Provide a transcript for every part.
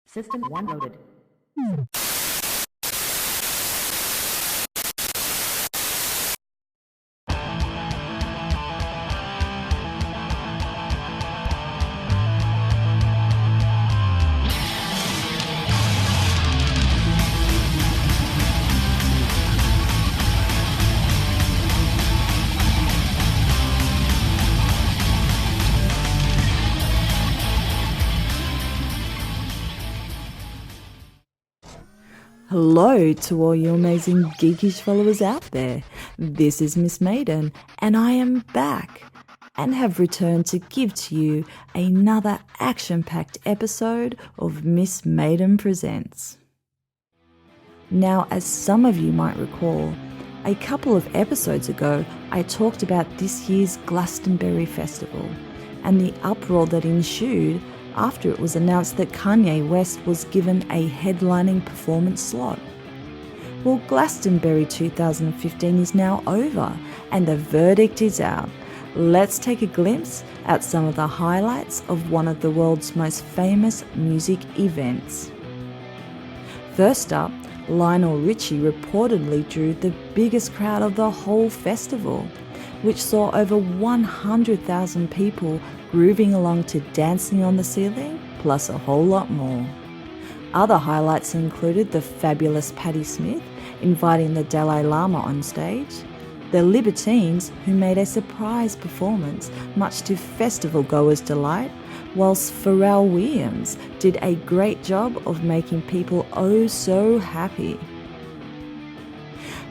System 1 loaded. Hello to all you amazing GEEKisH followers out there. This is Miss Maiden, and I am back and have returned to give to you another action-packed episode of Miss Maiden Presents. Now, as some of you might recall, a couple of episodes ago I talked about this year's Glastonbury Festival and the uproar that ensued after it was announced that Kanye West was given a headlining performance slot. Well, Glastonbury 2015 is now over and the verdict is out. Let's take a glimpse at some of the highlights of one of the world's most famous music events. First up, Lionel Richie reportedly drew the biggest crowd of the whole festival, which saw over 100,000 people grooving along to Dancing on the Ceiling, plus a whole lot more. Other highlights included the fabulous Patti Smith inviting the Dalai Lama on stage, the Libertines who made a surprise performance much to festival goers' delight, whilst Pharrell Williams did a great job of making people oh so happy.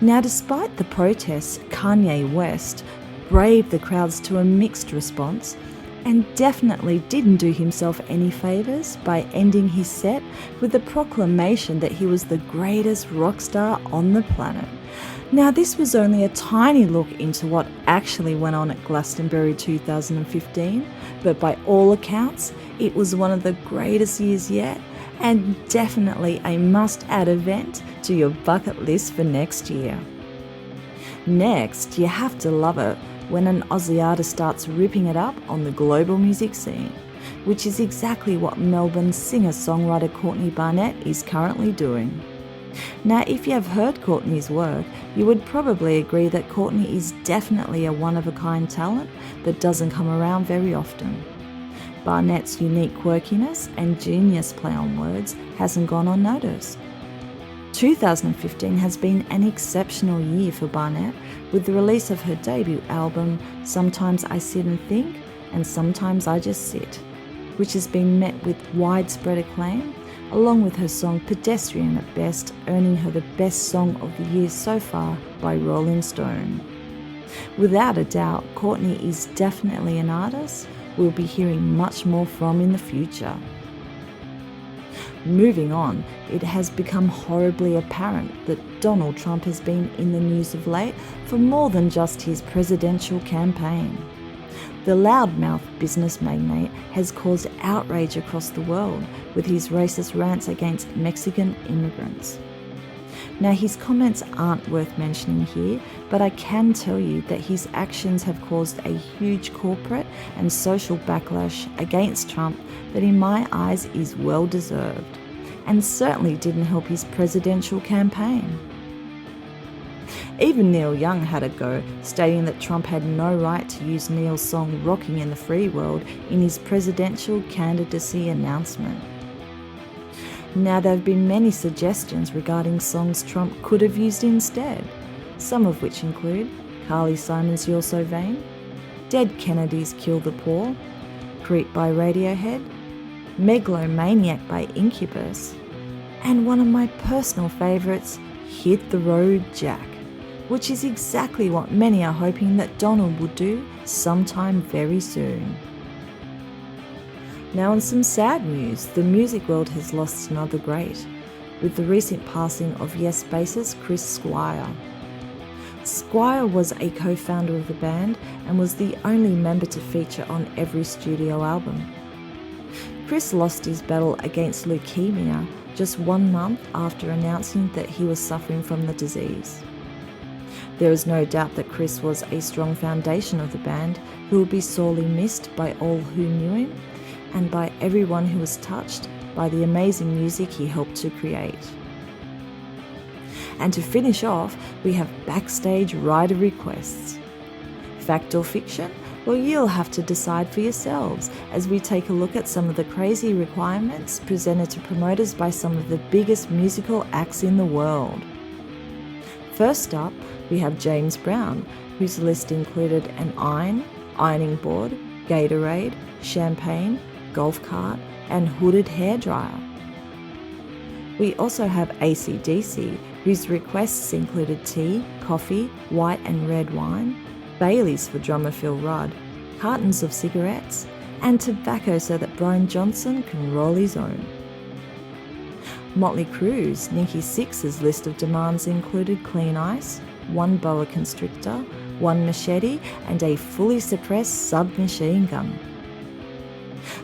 Now, despite the protests, Kanye West braved the crowds to a mixed response and definitely didn't do himself any favours by ending his set with the proclamation that he was the greatest rock star on the planet. Now, this was only a tiny look into what actually went on at Glastonbury 2015, but by all accounts, it was one of the greatest years yet and definitely a must-add event to your bucket list for next year. Next, you have to love it when an Aussie artist starts ripping it up on the global music scene, which is exactly what Melbourne singer-songwriter Courtney Barnett is currently doing. Now, if you have heard Courtney's work, you would probably agree that Courtney is definitely a one-of-a-kind talent that doesn't come around very often. Barnett's unique quirkiness and genius play on words hasn't gone unnoticed. 2015 has been an exceptional year for Barnett, with the release of her debut album, Sometimes I Sit and Think, and Sometimes I Just Sit, which has been met with widespread acclaim, along with her song Pedestrian at Best, earning her the Best Song of the Year so far by Rolling Stone. Without a doubt, Courtney is definitely an artist we'll be hearing much more from in the future. Moving on, it has become horribly apparent that Donald Trump has been in the news of late for more than just his presidential campaign. The loudmouth business magnate has caused outrage across the world with his racist rants against Mexican immigrants. Now, his comments aren't worth mentioning here, but I can tell you that his actions have caused a huge corporate and social backlash against Trump that in my eyes is well deserved, and certainly didn't help his presidential campaign. Even Neil Young had a go, stating that Trump had no right to use Neil's song Rocking in the Free World in his presidential candidacy announcement. Now, there have been many suggestions regarding songs Trump could have used instead, some of which include Carly Simon's You're So Vain, Dead Kennedys' Kill the Poor, Creep by Radiohead, Megalomaniac by Incubus, and one of my personal favourites, Hit the Road Jack, which is exactly what many are hoping that Donald will do sometime very soon. Now, on some sad news, the music world has lost another great, with the recent passing of Yes bassist Chris Squire. Squire was a co-founder of the band and was the only member to feature on every studio album. Chris lost his battle against leukemia just 1 month after announcing that he was suffering from the disease. There is no doubt that Chris was a strong foundation of the band, who will be sorely missed by all who knew him and by everyone who was touched by the amazing music he helped to create. And to finish off, we have backstage rider requests. Fact or fiction? Well, you'll have to decide for yourselves as we take a look at some of the crazy requirements presented to promoters by some of the biggest musical acts in the world. First up, we have James Brown, whose list included an ironing board, Gatorade, champagne, golf cart, and hooded hairdryer. We also have AC/DC, whose requests included tea, coffee, white and red wine, Baileys for drummer Phil Rudd, cartons of cigarettes, and tobacco so that Brian Johnson can roll his own. Motley Crue's Ninky Six's list of demands included clean ice, 1 boa constrictor, 1 machete, and a fully suppressed submachine gun.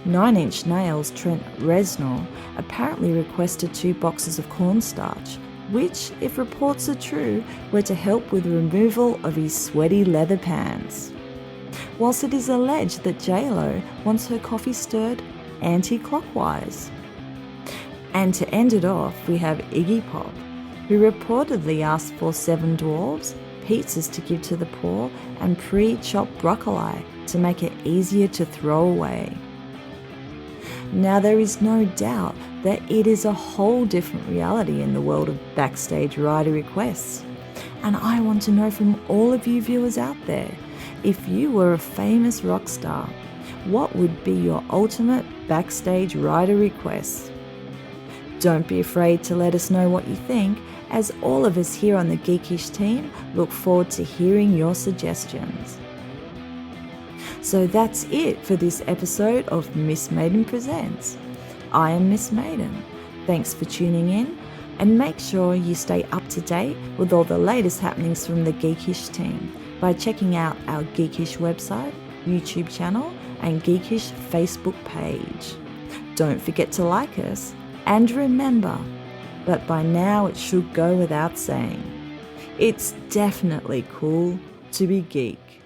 9 Inch Nails' Trent Reznor apparently requested 2 boxes of cornstarch, which, if reports are true, were to help with the removal of his sweaty leather pants. Whilst it is alleged that J-Lo wants her coffee stirred anti-clockwise. And to end it off, we have Iggy Pop, who reportedly asked for 7 dwarves, pizzas to give to the poor, and pre-chopped broccoli to make it easier to throw away. Now, there is no doubt that it is a whole different reality in the world of backstage rider requests. And I want to know from all of you viewers out there, if you were a famous rock star, what would be your ultimate backstage rider request? Don't be afraid to let us know what you think, as all of us here on the GEEKisH team look forward to hearing your suggestions. So that's it for this episode of Miss Maiden Presents. I am Miss Maiden. Thanks for tuning in, and make sure you stay up to date with all the latest happenings from the GEEKisH team by checking out our GEEKisH website, YouTube channel, and GEEKisH Facebook page. Don't forget to like us, and remember, but by now it should go without saying, it's definitely cool to be geek.